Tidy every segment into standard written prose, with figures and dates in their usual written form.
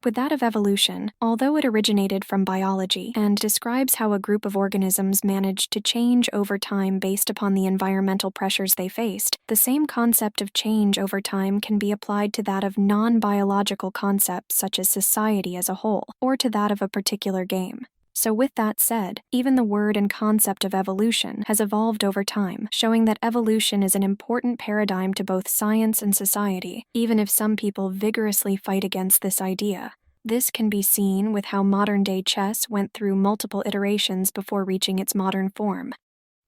With that of evolution, although it originated from biology and describes how a group of organisms managed to change over time based upon the environmental pressures they faced, the same concept of change over time can be applied to that of non-biological concepts such as society as a whole, or to that of a particular game. So with that said, even the word and concept of evolution has evolved over time, showing that evolution is an important paradigm to both science and society, even if some people vigorously fight against this idea. This can be seen with how modern-day chess went through multiple iterations before reaching its modern form.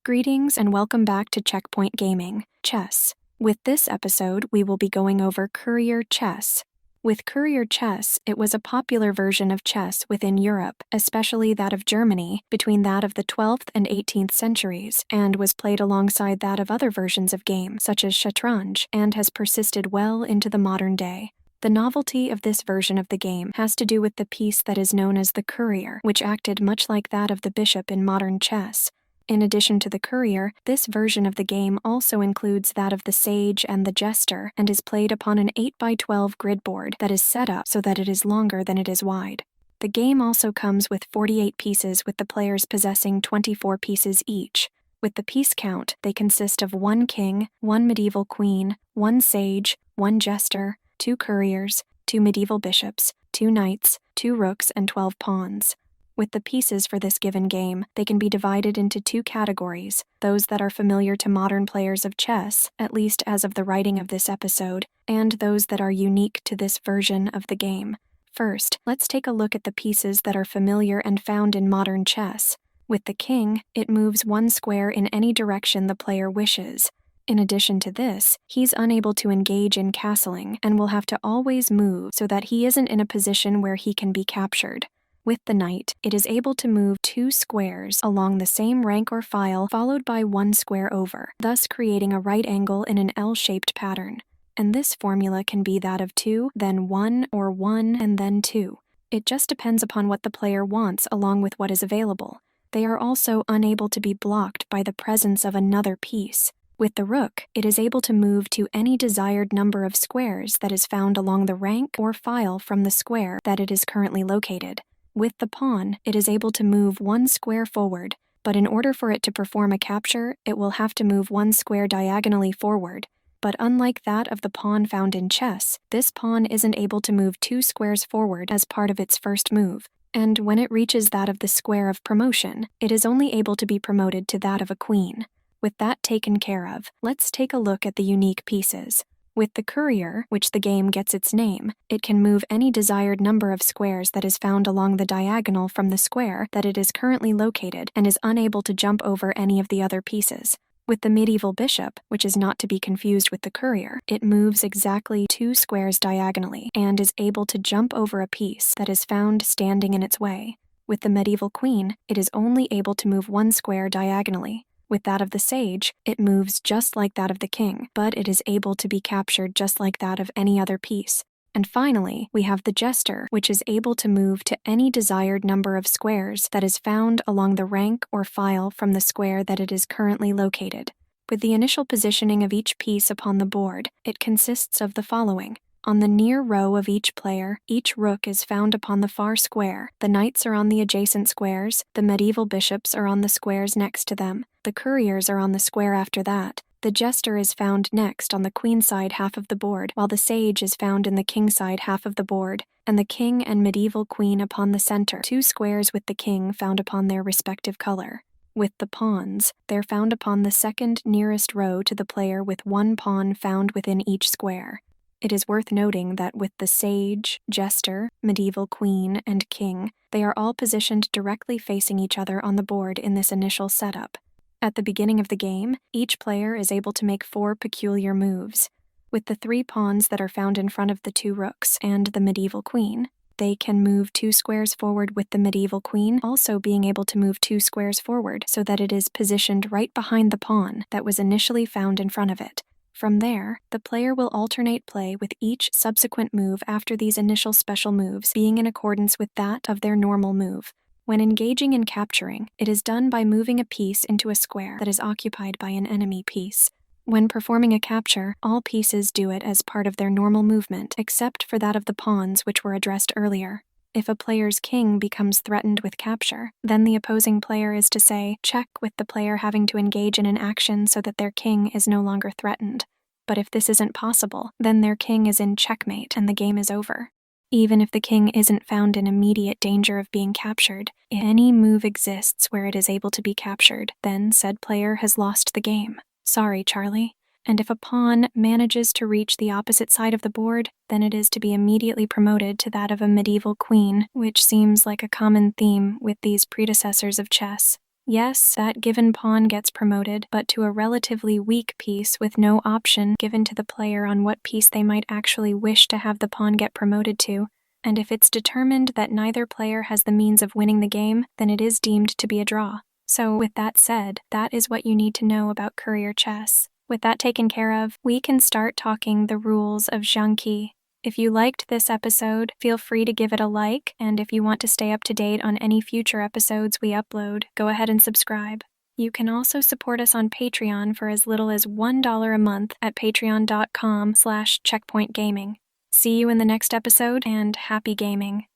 Greetings and welcome back to Checkpoint Gaming, Chess. With this episode, we will be going over Courier chess. With Courier chess, it was a popular version of chess within Europe, especially that of Germany, between that of the 12th and 18th centuries, and was played alongside that of other versions of game, such as Shatranj, and has persisted well into the modern day. The novelty of this version of the game has to do with the piece that is known as the Courier, which acted much like that of the bishop in modern chess. In addition to the Courier, this version of the game also includes that of the Sage and the Jester, and is played upon an 8x12 grid board that is set up so that it is longer than it is wide. The game also comes with 48 pieces, with the players possessing 24 pieces each. With the piece count, they consist of 1 king, 1 medieval queen, 1 sage, 1 jester, 2 couriers, 2 medieval bishops, 2 knights, 2 rooks, and 12 pawns. With the pieces for this given game, they can be divided into 2 categories, those that are familiar to modern players of chess, at least as of the writing of this episode, and those that are unique to this version of the game. First, let's take a look at the pieces that are familiar and found in modern chess. With the king, it moves 1 square in any direction the player wishes. In addition to this, he's unable to engage in castling and will have to always move so that he isn't in a position where he can be captured. With the knight, it is able to move 2 squares along the same rank or file followed by 1 square over, thus creating a right angle in an L-shaped pattern. And this formula can be that of 2, then 1, or 1 and then 2. It just depends upon what the player wants along with what is available. They are also unable to be blocked by the presence of another piece. With the rook, it is able to move to any desired number of squares that is found along the rank or file from the square that it is currently located. With the pawn, it is able to move 1 square forward, but in order for it to perform a capture, it will have to move 1 square diagonally forward. But unlike that of the pawn found in chess, this pawn isn't able to move 2 squares forward as part of its first move, and when it reaches that of the square of promotion, it is only able to be promoted to that of a queen. With that taken care of, let's take a look at the unique pieces. With the Courier, which the game gets its name, it can move any desired number of squares that is found along the diagonal from the square that it is currently located and is unable to jump over any of the other pieces. With the medieval bishop, which is not to be confused with the Courier, it moves exactly 2 squares diagonally and is able to jump over a piece that is found standing in its way. With the medieval queen, it is only able to move 1 square diagonally. With that of the sage, it moves just like that of the king, but it is able to be captured just like that of any other piece. And finally, we have the jester, which is able to move to any desired number of squares that is found along the rank or file from the square that it is currently located. With the initial positioning of each piece upon the board, it consists of the following. On the near row of each player, each rook is found upon the far square, the knights are on the adjacent squares, the medieval bishops are on the squares next to them, the couriers are on the square after that, the jester is found next on the queenside half of the board, while the sage is found in the kingside half of the board, and the king and medieval queen upon the center, 2 squares with the king found upon their respective color. With the pawns, they're found upon the second nearest row to the player with 1 pawn found within each square. It is worth noting that with the sage, jester, medieval queen, and king, they are all positioned directly facing each other on the board in this initial setup. At the beginning of the game, each player is able to make 4 peculiar moves. With the 3 pawns that are found in front of the 2 rooks and the medieval queen, they can move 2 squares forward, with the medieval queen also being able to move 2 squares forward so that it is positioned right behind the pawn that was initially found in front of it. From there, the player will alternate play with each subsequent move after these initial special moves being in accordance with that of their normal move. When engaging in capturing, it is done by moving a piece into a square that is occupied by an enemy piece. When performing a capture, all pieces do it as part of their normal movement, except for that of the pawns, which were addressed earlier. If a player's king becomes threatened with capture, then the opposing player is to say, check, with the player having to engage in an action so that their king is no longer threatened. But if this isn't possible, then their king is in checkmate and the game is over. Even if the king isn't found in immediate danger of being captured, if any move exists where it is able to be captured, then said player has lost the game. Sorry, Charlie. And if a pawn manages to reach the opposite side of the board, then it is to be immediately promoted to that of a medieval queen, which seems like a common theme with these predecessors of chess. Yes, that given pawn gets promoted, but to a relatively weak piece with no option given to the player on what piece they might actually wish to have the pawn get promoted to. And if it's determined that neither player has the means of winning the game, then it is deemed to be a draw. So, with that said, that is what you need to know about Courier chess. With that taken care of, we can start talking the rules of Zhangqi. If you liked this episode, feel free to give it a like, and if you want to stay up to date on any future episodes we upload, go ahead and subscribe. You can also support us on Patreon for as little as $1 a month at patreon.com/checkpointgaming. See you in the next episode, and happy gaming.